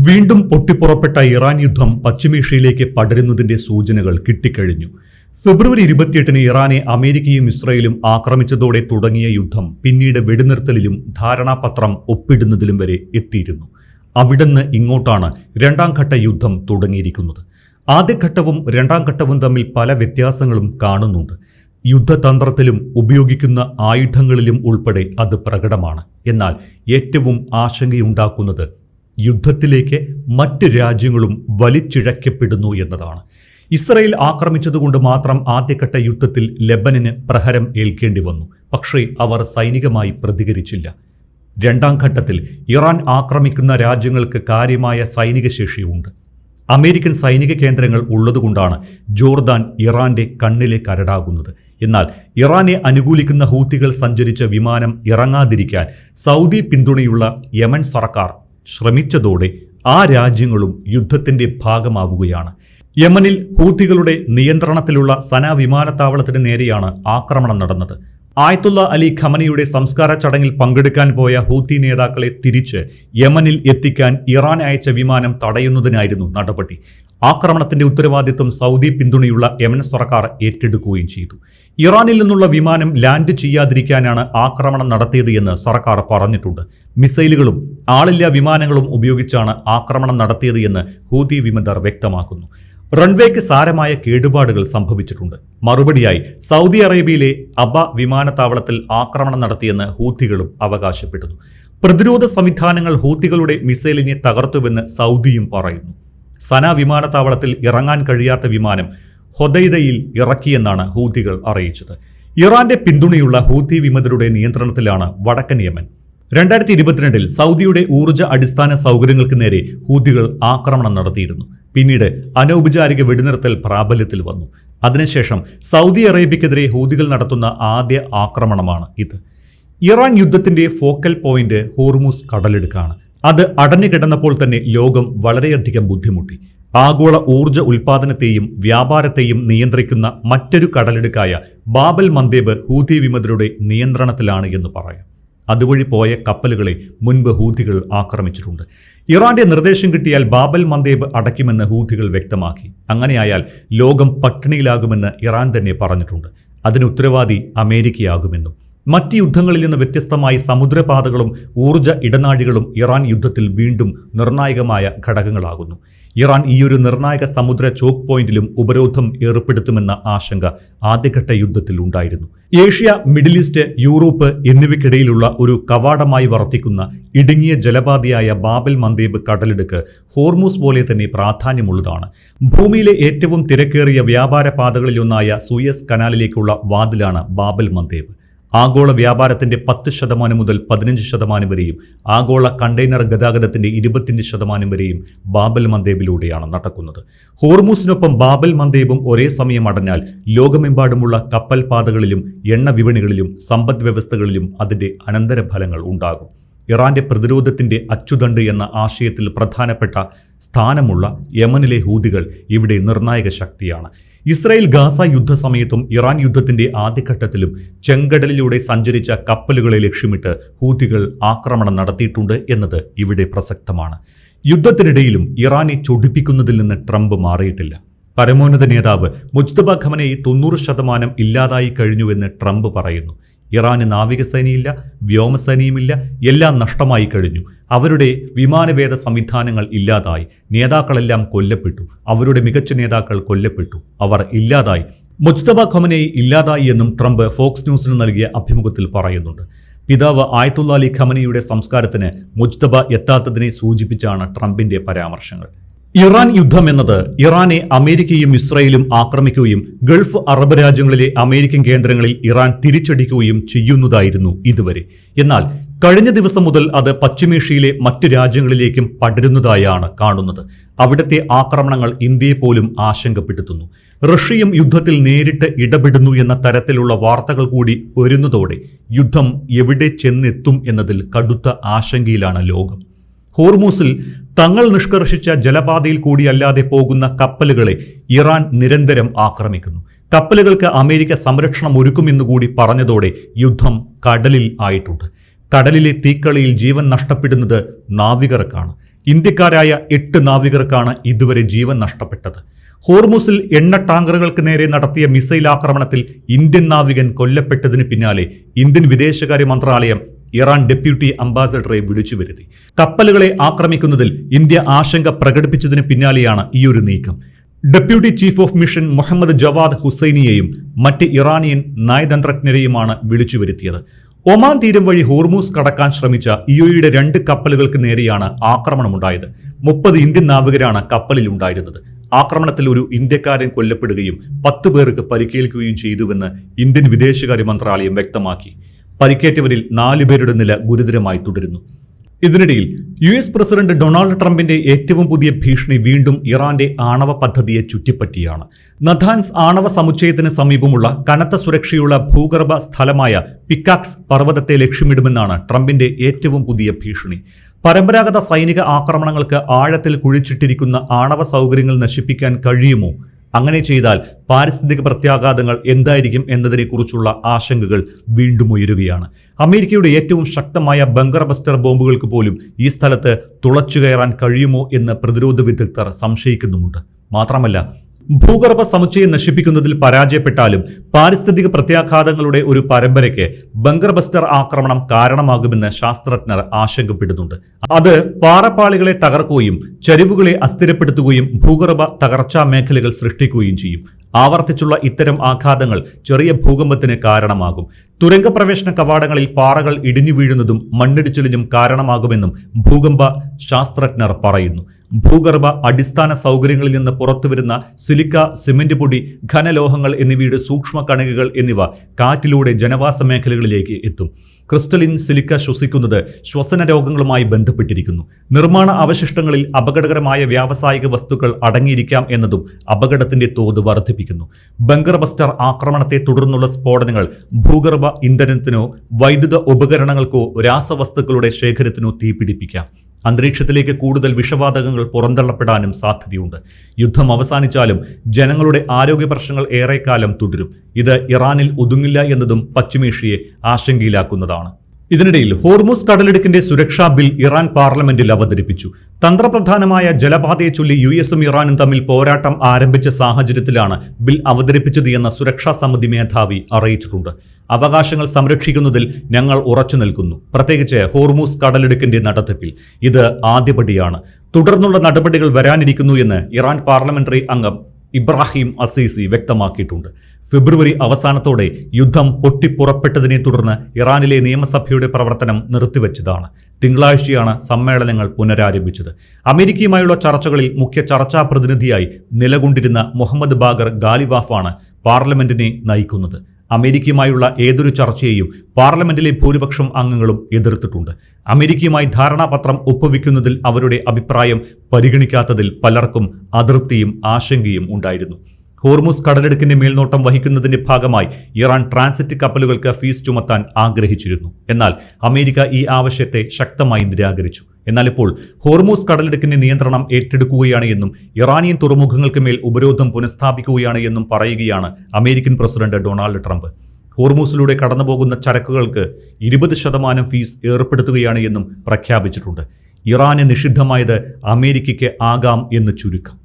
വീണ്ടും പൊട്ടിപ്പുറപ്പെട്ട ഇറാൻ യുദ്ധം പശ്ചിമേഷ്യയിലേക്ക് പടരുന്നതിന്റെ സൂചനകൾ കിട്ടിക്കഴിഞ്ഞു. ഫെബ്രുവരി 28-ന് ഇറാനെ അമേരിക്കയും ഇസ്രായേലും ആക്രമിച്ചതോടെ തുടങ്ങിയ യുദ്ധം പിന്നീട് വെടിനിർത്തലിലും ധാരണാപത്രം ഒപ്പിടുന്നതിലും വരെ എത്തിയിരുന്നു. അവിടുന്ന് ഇങ്ങോട്ടാണ് രണ്ടാം ഘട്ട യുദ്ധം തുടങ്ങിയിരിക്കുന്നത്. ആദ്യഘട്ടവും രണ്ടാം ഘട്ടവും തമ്മിൽ പല വ്യത്യാസങ്ങളും കാണുന്നുണ്ട്. യുദ്ധതന്ത്രത്തിലും ഉപയോഗിക്കുന്ന ആയുധങ്ങളിലും ഉൾപ്പെടെ അത് പ്രകടമാണ്. എന്നാൽ ഏറ്റവും ആശങ്കയുണ്ടാക്കുന്നത് യുദ്ധത്തിലേക്ക് മറ്റ് രാജ്യങ്ങളും വലിച്ചിഴക്കപ്പെടുന്നു എന്നതാണ്. ഇസ്രായേൽ ആക്രമിച്ചതുകൊണ്ട് മാത്രം ആദ്യഘട്ട യുദ്ധത്തിൽ ലെബനന് പ്രഹരം ഏൽക്കേണ്ടി വന്നു. പക്ഷേ അവർ സൈനികമായി പ്രതികരിച്ചില്ല. രണ്ടാം ഘട്ടത്തിൽ ഇറാൻ ആക്രമിക്കുന്ന രാജ്യങ്ങൾക്ക് കാര്യമായ സൈനിക ശേഷിയുണ്ട്. അമേരിക്കൻ സൈനിക കേന്ദ്രങ്ങൾ ഉള്ളതുകൊണ്ടാണ് ജോർദാൻ ഇറാന്റെ കണ്ണിലെ കരടാകുന്നത്. എന്നാൽ ഇറാനെ അനുകൂലിക്കുന്ന ഹൂത്തികൾ സഞ്ചരിച്ച വിമാനം ഇറങ്ങാതിരിക്കാൻ സൗദി പിന്തുണയുള്ള യമൻ സർക്കാർ ശ്രമിച്ചതോടെ ആ രാജ്യങ്ങളും യുദ്ധത്തിന്റെ ഭാഗമാവുകയാണ്. യമനിൽ ഹൂത്തികളുടെ നിയന്ത്രണത്തിലുള്ള സന വിമാനത്താവളത്തിന് നേരെയാണ് ആക്രമണം നടന്നത്. ആയത്തുള്ള അലി ഖമനിയുടെ സംസ്കാര ചടങ്ങിൽ പങ്കെടുക്കാൻ പോയ ഹൂത്തി നേതാക്കളെ തിരിച്ച് യമനിൽ എത്തിക്കാൻ ഇറാൻ അയച്ച വിമാനം തടയുന്നതിനായിരുന്നു നടപടി. ആക്രമണത്തിന്റെ ഉത്തരവാദിത്വം സൗദി പിന്തുണയുള്ള യമൻ സർക്കാർ ഏറ്റെടുക്കുകയും ചെയ്തു. ഇറാനിൽ നിന്നുള്ള വിമാനം ലാൻഡ് ചെയ്യാതിരിക്കാനാണ് ആക്രമണം നടത്തിയത് എന്ന് സർക്കാർ പറഞ്ഞിട്ടുണ്ട്. മിസൈലുകളും ആളില്ലാ വിമാനങ്ങളും ഉപയോഗിച്ചാണ് ആക്രമണം നടത്തിയത് എന്ന് ഹൂതി വിമതർ വ്യക്തമാക്കുന്നു. റൺവേക്ക് സാരമായ കേടുപാടുകൾ സംഭവിച്ചിട്ടുണ്ട്. മറുപടിയായി സൗദി അറേബ്യയിലെ അബ വിമാനത്താവളത്തിൽ ആക്രമണം നടത്തിയെന്ന് ഹൂത്തികളും അവകാശപ്പെടുന്നു. പ്രതിരോധ സംവിധാനങ്ങൾ ഹൂത്തികളുടെ മിസൈലിനെ തകർത്തുവെന്ന് സൗദിയും പറയുന്നു. സന വിമാനത്താവളത്തിൽ ഇറങ്ങാൻ കഴിയാത്ത വിമാനം ഹൊദൈദയിൽ ഇറക്കിയെന്നാണ് ഹൂത്തികൾ അറിയിച്ചത്. ഇറാന്റെ പിന്തുണയുള്ള ഹൂത്തി വിമതരുടെ നിയന്ത്രണത്തിലാണ് വടക്കൻ യമൻ. 2022-ൽ സൗദിയുടെ ഊർജ്ജ അടിസ്ഥാന സൗകര്യങ്ങൾക്ക് നേരെ ഹൂത്തികൾ ആക്രമണം നടത്തിയിരുന്നു. പിന്നീട് അനൗപചാരിക വെടിനിർത്തൽ പ്രാബല്യത്തിൽ വന്നു. അതിനുശേഷം സൗദി അറേബ്യക്കെതിരെ ഹൂതികൾ നടത്തുന്ന ആദ്യ ആക്രമണമാണ് ഇത്. ഇറാൻ യുദ്ധത്തിന്റെ ഫോക്കൽ പോയിന്റ് ഹോർമുസ് കടലിടുക്കാണ്. അത് അടഞ്ഞുകിടന്നപ്പോൾ തന്നെ ലോകം വളരെയധികം ബുദ്ധിമുട്ടി. ആഗോള ഊർജ്ജ ഉൽപാദനത്തെയും വ്യാപാരത്തെയും നിയന്ത്രിക്കുന്ന മറ്റൊരു കടലിടുക്കായ ബാബൽ മന്ദേബ് ഹൂതി വിമതരുടെ നിയന്ത്രണത്തിലാണ് എന്ന് പറയാം. അതുവഴി പോയ കപ്പലുകളെ മുൻപ് ഹൂതികൾ ആക്രമിച്ചിട്ടുണ്ട്. ഇറാന്റെ നിർദ്ദേശം കിട്ടിയാൽ ബാബൽ മന്ദേബ് അടയ്ക്കുമെന്ന് ഹൂതികൾ വ്യക്തമാക്കി. അങ്ങനെയായാൽ ലോകം പട്ടിണിയിലാകുമെന്ന് ഇറാൻ തന്നെ പറഞ്ഞിട്ടുണ്ട്. അതിന് ഉത്തരവാദി അമേരിക്കയാകുമെന്നും. മറ്റ് യുദ്ധങ്ങളിൽ നിന്ന് വ്യത്യസ്തമായി സമുദ്രപാതകളും ഊർജ്ജ ഇടനാഴികളും ഇറാൻ യുദ്ധത്തിൽ വീണ്ടും നിർണായകമായ ഘടകങ്ങളാകുന്നു. ഇറാൻ ഈയൊരു നിർണായക സമുദ്ര ചോക്ക് പോയിന്റിലും ഉപരോധം ഏർപ്പെടുത്തുമെന്ന ആശങ്ക ആദ്യഘട്ട യുദ്ധത്തിൽ ഉണ്ടായിരുന്നു. ഏഷ്യ, മിഡിൽ ഈസ്റ്റ്, യൂറോപ്പ് എന്നിവയ്ക്കിടയിലുള്ള ഒരു കവാടമായി വർത്തിക്കുന്ന ഇടുങ്ങിയ ജലപാതയായ ബാബൽ മന്ദേബ് കടലിടുക്ക് ഹോർമൂസ് പോലെ തന്നെ പ്രാധാന്യമുള്ളതാണ്. ഭൂമിയിലെ ഏറ്റവും തിരക്കേറിയ വ്യാപാര പാതകളിലൊന്നായ സൂയസ് കനാലിലേക്കുള്ള വാതിലാണ് ബാബൽ മന്ദേബ്. ആഗോള വ്യാപാരത്തിന്റെ 10% മുതൽ 15% വരെയും ആഗോള കണ്ടെയ്നർ ഗതാഗതത്തിന്റെ 25% വരെയും ബാബൽ മന്ദേബിലൂടെയാണ് നടക്കുന്നത്. ഹോർമൂസിനൊപ്പം ബാബൽ മന്ദേബും ഒരേ സമയം അടഞ്ഞാൽ ലോകമെമ്പാടുമുള്ള കപ്പൽ പാതകളിലും എണ്ണ വിപണികളിലും സമ്പദ് വ്യവസ്ഥകളിലും അതിന്റെ അനന്തരഫലങ്ങൾ ഉണ്ടാകും. ഇറാന്റെ പ്രതിരോധത്തിന്റെ അച്ചുതണ്ട് എന്ന ആശയത്തിൽ പ്രധാനപ്പെട്ട സ്ഥാനമുള്ള യമനിലെ ഹൂതികൾ ഇവിടെ നിർണായക ശക്തിയാണ്. ഇസ്രായേൽ ഗാസ യുദ്ധസമയത്തും ഇറാൻ യുദ്ധത്തിന്റെ ആദ്യഘട്ടത്തിലും ചെങ്കടലിലൂടെ സഞ്ചരിച്ച കപ്പലുകളെ ലക്ഷ്യമിട്ട് ഹൂതികൾ ആക്രമണം നടത്തിയിട്ടുണ്ട് എന്നത് ഇവിടെ പ്രസക്തമാണ്. യുദ്ധത്തിനിടയിലും ഇറാനെ ചൊടിപ്പിക്കുന്നതിൽ നിന്ന് ട്രംപ് മാറിയിട്ടില്ല. പരമോന്നത നേതാവ് മുജ്തബ ഖമനേയി 90% ഇല്ലാതായി കഴിഞ്ഞുവെന്ന് ട്രംപ് പറയുന്നു. ഇറാന് നാവികസേനയില്ല, വ്യോമസേനയുമില്ല, എല്ലാം നഷ്ടമായി കഴിഞ്ഞു. അവരുടെ വിമാനവേദ സംവിധാനങ്ങൾ ഇല്ലാതായി. നേതാക്കളെല്ലാം കൊല്ലപ്പെട്ടു. അവരുടെ മികച്ച നേതാക്കൾ കൊല്ലപ്പെട്ടു. അവർ ഇല്ലാതായി. മുജ്തബ ഖമനേയി ഇല്ലാതായി എന്നും ട്രംപ് ഫോക്സ് ന്യൂസിന് നൽകിയ അഭിമുഖത്തിൽ പറയുന്നുണ്ട്. പിതാവ് ആയത്തുള്ള അലി ഖമനിയുടെ സംസ്കാരത്തിന് മുജ്തബ എത്താത്തതിനെ സൂചിപ്പിച്ചാണ് ട്രംപിന്റെ പരാമർശങ്ങൾ. ഇറാൻ യുദ്ധം എന്നത് ഇറാനെ അമേരിക്കയും ഇസ്രായേലും ആക്രമിക്കുകയും ഗൾഫ് അറബ് രാജ്യങ്ങളിലെ അമേരിക്കൻ കേന്ദ്രങ്ങളിൽ ഇറാൻ തിരിച്ചടിക്കുകയും ചെയ്യുന്നതായിരുന്നു ഇതുവരെ. എന്നാൽ കഴിഞ്ഞ ദിവസം മുതൽ അത് പശ്ചിമേഷ്യയിലെ മറ്റു രാജ്യങ്ങളിലേക്കും പടരുന്നതായാണ് കാണുന്നത്. അവിടുത്തെ ആക്രമണങ്ങൾ ഇന്ത്യയെ പോലും ആശങ്കപ്പെടുത്തുന്നു. റഷ്യയും യുദ്ധത്തിൽ നേരിട്ട് ഇടപെടുന്നു എന്ന തരത്തിലുള്ള വാർത്തകൾ കൂടി വരുന്നതോടെ യുദ്ധം എവിടെ ചെന്നെത്തും എന്നതിൽ കടുത്ത ആശങ്കയിലാണ് ലോകം. ഹോർമൂസിൽ തങ്ങൾ നിഷ്കർഷിച്ച ജലപാതയിൽ കൂടിയല്ലാതെ പോകുന്ന കപ്പലുകളെ ഇറാൻ നിരന്തരം ആക്രമിക്കുന്നു. കപ്പലുകൾക്ക് അമേരിക്ക സംരക്ഷണം ഒരുക്കുമെന്നുകൂടി പറഞ്ഞതോടെ യുദ്ധം കടലിൽ ആയിട്ടുണ്ട്. കടലിലെ തീക്കളിയിൽ ജീവൻ നഷ്ടപ്പെടുന്നത് നാവികർക്കാണ്. ഇന്ത്യക്കാരായ 8 നാവികർക്കാണ് ഇതുവരെ ജീവൻ നഷ്ടപ്പെട്ടത്. ഹോർമുസിൽ എണ്ണ ടാങ്കറുകൾക്ക് നേരെ നടത്തിയ മിസൈൽ ആക്രമണത്തിൽ ഇന്ത്യൻ നാവികൻ കൊല്ലപ്പെട്ടതിന് പിന്നാലെ ഇന്ത്യൻ വിദേശകാര്യ മന്ത്രാലയം ഇറാൻ ഡെപ്യൂട്ടി അംബാസഡറെ വിളിച്ചു വരുത്തി. കപ്പലുകളെ ആക്രമിക്കുന്നതിൽ ഇന്ത്യ ആശങ്ക പ്രകടിപ്പിച്ചതിന് പിന്നാലെയാണ് ഈയൊരു നീക്കം. Deputy chief of mission Mohammad Javad ഹുസൈനിയെയും മറ്റ് ഇറാനിയൻ നയതന്ത്രജ്ഞരെയുമാണ് വിളിച്ചു വരുത്തിയത്. ഒമാൻ തീരം വഴി ഹോർമൂസ് കടക്കാൻ ശ്രമിച്ച ഇഒയുടെ 2 കപ്പലുകൾക്ക് നേരെയാണ് ആക്രമണമുണ്ടായത്. 30 ഇന്ത്യൻ നാവികരാണ് കപ്പലിൽ ഉണ്ടായിരുന്നത്. ആക്രമണത്തിൽ ഒരു ഇന്ത്യക്കാരൻ കൊല്ലപ്പെടുകയും 10 പേർക്ക് പരിക്കേൽക്കുകയും ചെയ്തുവെന്ന് ഇന്ത്യൻ വിദേശകാര്യ മന്ത്രാലയം വ്യക്തമാക്കി. പരിക്കേറ്റവരിൽ 4 പേരുടെ നില ഗുരുതരമായി തുടരുന്നു. ഇതിനിടയിൽ US പ്രസിഡന്റ് ഡൊണാൾഡ് ട്രംപിന്റെ ഏറ്റവും പുതിയ ഭീഷണി വീണ്ടും ഇറാന്റെ ആണവ പദ്ധതിയെ ചുറ്റിപ്പറ്റിയാണ്. നഥാൻസ് ആണവ സമുച്ചയത്തിന് സമീപമുള്ള കനത്ത സുരക്ഷയുള്ള ഭൂഗർഭ സ്ഥലമായ പിക്കാക്സ് പർവ്വതത്തെ ലക്ഷ്യമിടുമെന്നാണ് ട്രംപിന്റെ ഏറ്റവും പുതിയ ഭീഷണി. പരമ്പരാഗത സൈനിക ആക്രമണങ്ങൾക്ക് ആഴത്തിൽ കുഴിച്ചിട്ടിരിക്കുന്ന ആണവ സൗകര്യങ്ങൾ നശിപ്പിക്കാൻ കഴിയുമോ? അങ്ങനെ ചെയ്താൽ പാരിസ്ഥിതിക പ്രത്യാഘാതങ്ങൾ എന്തായിരിക്കും എന്നതിനെക്കുറിച്ചുള്ള ആശങ്കകൾ വീണ്ടും ഉയരുകയാണ്. അമേരിക്കയുടെ ഏറ്റവും ശക്തമായ ബങ്കർ ബസ്റ്റർ ബോംബുകൾക്ക് പോലും ഈ സ്ഥലത്ത് തുളച്ചുകയറാൻ കഴിയുമോ എന്ന് പ്രതിരോധ വിദഗ്ധർ സംശയിക്കുന്നുമുണ്ട്. മാത്രമല്ല, ഭൂഗർഭ സമുച്ചയം നശിപ്പിക്കുന്നതിൽ പരാജയപ്പെട്ടാലും പാരിസ്ഥിതിക പ്രത്യാഘാതങ്ങളുടെ ഒരു പരമ്പരയ്ക്ക് ബങ്കർ ബസ്റ്റർ ആക്രമണം കാരണമാകുമെന്ന് ശാസ്ത്രജ്ഞർ ആശങ്കപ്പെടുന്നുണ്ട്. അത് പാറപ്പാളികളെ തകർക്കുകയും ചരിവുകളെ അസ്ഥിരപ്പെടുത്തുകയും ഭൂഗർഭ തകർച്ചാ മേഖലകൾ സൃഷ്ടിക്കുകയും ചെയ്യും. ആവർത്തിച്ചുള്ള ഇത്തരം ആഘാതങ്ങൾ ചെറിയ ഭൂകമ്പത്തിന് കാരണമാകും. തുരങ്കപ്രവേശന കവാടങ്ങളിൽ പാറകൾ ഇടിഞ്ഞു വീഴുന്നതും മണ്ണിടിച്ചിലിനും കാരണമാകുമെന്നും ഭൂകമ്പ ശാസ്ത്രജ്ഞർ പറയുന്നു. ഭൂഗർഭ അടിസ്ഥാന സൗകര്യങ്ങളിൽ നിന്ന് പുറത്തുവരുന്ന സിലിക്ക, സിമന്റ് പൊടി, ഘനലോഹങ്ങൾ എന്നിവയുടെ സൂക്ഷ്മ കണികകൾ എന്നിവ കാറ്റിലൂടെ ജനവാസ മേഖലകളിലേക്ക് എത്തും. ക്രിസ്റ്റലിൻ സിലിക്ക ശ്വസിക്കുന്നത് ശ്വസന രോഗങ്ങളുമായി ബന്ധപ്പെട്ടിരിക്കുന്നു. നിർമ്മാണ അവശിഷ്ടങ്ങളിൽ അപകടകരമായ വ്യാവസായിക വസ്തുക്കൾ അടങ്ങിയിരിക്കാം എന്നതും അപകടത്തിന്റെ തോത് വർദ്ധിപ്പിക്കുന്നു. ബങ്കർ ബസ്റ്റർ ആക്രമണത്തെ തുടർന്നുള്ള സ്ഫോടനങ്ങൾ ഭൂഗർഭ ഇന്ധനത്തിനോ വൈദ്യുത ഉപകരണങ്ങൾക്കോ രാസവസ്തുക്കളുടെ ശേഖരത്തിനോ തീപിടിപ്പിക്കാം. അന്തരീക്ഷത്തിലേക്ക് കൂടുതൽ വിഷവാതകങ്ങൾ പുറന്തള്ളപ്പെടാനും സാധ്യതയുണ്ട്. യുദ്ധം അവസാനിച്ചാലും ജനങ്ങളുടെ ആരോഗ്യ പ്രശ്നങ്ങൾ ഏറെക്കാലം തുടരും. ഇത് ഇറാനിൽ ഒതുങ്ങില്ല എന്നതും പശ്ചിമേഷ്യയെ ആശങ്കയിലാക്കുന്നതാണ്. ഇതിനിടയിൽ ഹോർമുസ് കടലിടുക്കിന്റെ സുരക്ഷാ ബിൽ ഇറാൻ പാർലമെന്റിൽ അവതരിപ്പിച്ചു. തന്ത്രപ്രധാനമായ ജലപാതയെ ചൊല്ലി US-ഉം ഇറാനും തമ്മിൽ പോരാട്ടം ആരംഭിച്ച സാഹചര്യത്തിലാണ് ബിൽ അവതരിപ്പിച്ചത് എന്ന് സുരക്ഷാ സമിതി മേധാവി അറിയിച്ചിട്ടുണ്ട്. അവകാശങ്ങൾ സംരക്ഷിക്കുന്നതിൽ ഞങ്ങൾ ഉറച്ചു നിൽക്കുന്നു, പ്രത്യേകിച്ച് ഹോർമുസ് കടലിടുക്കിന്റെ നടത്തിപ്പിൽ. ഇത് ആദ്യപടിയാണ്. തുടർന്നുള്ള നടപടികൾ വരാനിരിക്കുന്നു എന്ന് ഇറാൻ പാർലമെന്ററി അംഗം ഇബ്രാഹിം അസീസി വ്യക്തമാക്കിയിട്ടുണ്ട്. ഫെബ്രുവരി അവസാനത്തോടെ യുദ്ധം പൊട്ടിപ്പുറപ്പെട്ടതിനെ തുടർന്ന് ഇറാനിലെ നിയമസഭയുടെ പ്രവർത്തനം നിർത്തിവെച്ചതാണ്. തിങ്കളാഴ്ചയാണ് സമ്മേളനങ്ങൾ പുനരാരംഭിച്ചത്. അമേരിക്കയുമായുള്ള ചർച്ചകളിൽ മുഖ്യ ചർച്ചാ പ്രതിനിധിയായി നിലകൊണ്ടിരുന്ന മുഹമ്മദ് ബാഗർ ഗാലിവാഫാണ് പാർലമെന്റിനെ നയിക്കുന്നത്. അമേരിക്കയുമായുള്ള ഏതൊരു ചർച്ചയെയും പാർലമെന്റിലെ ഭൂരിപക്ഷം അംഗങ്ങളും എതിർത്തിട്ടുണ്ട്. അമേരിക്കയുമായി ധാരണാപത്രം ഒപ്പുവെക്കുന്നതിൽ അവരുടെ അഭിപ്രായം പരിഗണിക്കാത്തതിൽ പലർക്കും അതൃപ്തിയും ആശങ്കയും ഉണ്ടായിരുന്നു. ഹോർമുസ് കടലിടുക്കിന്റെ മേൽനോട്ടം വഹിക്കുന്നതിന്റെ ഭാഗമായി ഇറാൻ ട്രാൻസിറ്റ് കപ്പലുകൾക്ക് ഫീസ് ചുമത്താൻ ആഗ്രഹിച്ചിരുന്നു. എന്നാൽ അമേരിക്ക ഈ ആവശ്യത്തെ ശക്തമായി നിരാകരിച്ചു. എന്നാൽ ഇപ്പോൾ ഹോർമുസ് കടലിടുക്കിന്റെ നിയന്ത്രണം ഏറ്റെടുക്കുകയാണ് എന്നും ഇറാനിയൻ തുറമുഖങ്ങൾക്ക് മേൽ ഉപരോധം പുനഃസ്ഥാപിക്കുകയാണ് എന്നും പറയുകയാണ് അമേരിക്കൻ പ്രസിഡന്റ് ഡൊണാൾഡ് ട്രംപ്. ഹോർമുസിലൂടെ കടന്നുപോകുന്ന ചരക്കുകൾക്ക് 20% ഫീസ് ഏർപ്പെടുത്തുകയാണ് എന്നും പ്രഖ്യാപിച്ചിട്ടുണ്ട്. ഇറാന് നിഷിദ്ധമായത് അമേരിക്കയ്ക്ക് ആകാം എന്ന് ചുരുക്കം.